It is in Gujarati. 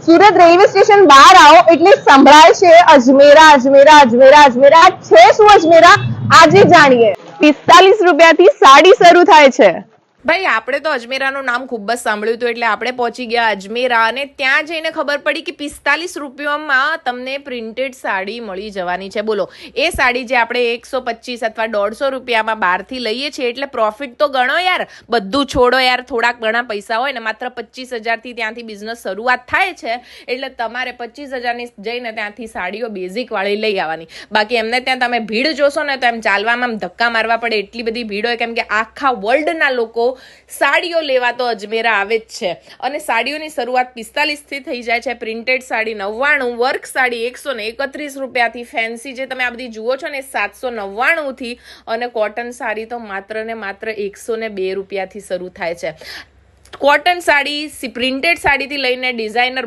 સુરત રેલવે સ્ટેશન બહાર આવો એટલે સંભળાય છે અજમેરા અજમેરા અજમેરા અજમેરા. છે શું અજમેરા? આજે જાણીએ. 45 રૂપિયાથી સાડી શરૂ થાય છે. ભાઈ આપણે તો અજમેરાનું નામ ખૂબ જ સાંભળ્યું હતું એટલે આપણે પહોંચી ગયા અજમેરા અને ત્યાં જઈને ખબર પડી કે 45 રૂપિયામાં તમને પ્રિન્ટેડ સાડી મળી જવાની છે. બોલો, એ સાડી જે આપણે 125 અથવા 150 રૂપિયામાં બહારથી લઈએ છીએ એટલે પ્રોફિટ તો ગણો યાર. બધું છોડો યાર, થોડાક ઘણા પૈસા હોય ને માત્ર 25,000થી ત્યાંથી બિઝનેસ શરૂઆત થાય છે એટલે તમારે 25,000ની જઈને ત્યાંથી સાડીઓ બેઝિક વાળી લઈ આવવાની. બાકી એમને ત્યાં તમે ભીડ જોશો ને તો એમ ચાલવામાં ધક્કા મારવા પડે એટલી બધી ભીડ હોય, કેમ કે આખા વર્લ્ડના લોકો સાડીઓ લેવા તો અજમેરા આવે જ છે. અને સાડીઓની શરૂઆત 45થી થઈ જાય છે. પ્રિન્ટેડ સાડી 99, વર્ક સાડી 131 રૂપિયાથી, ફેન્સી જે તમે આ બધી જુઓ છો ને 799થી, અને કોટન સાડી તો માત્ર ને માત્ર 102 રૂપિયાથી શરૂ થાય છે. કોટન સાડી પ્રિન્ટેડ સાડીથી લઈને ડિઝાઇનર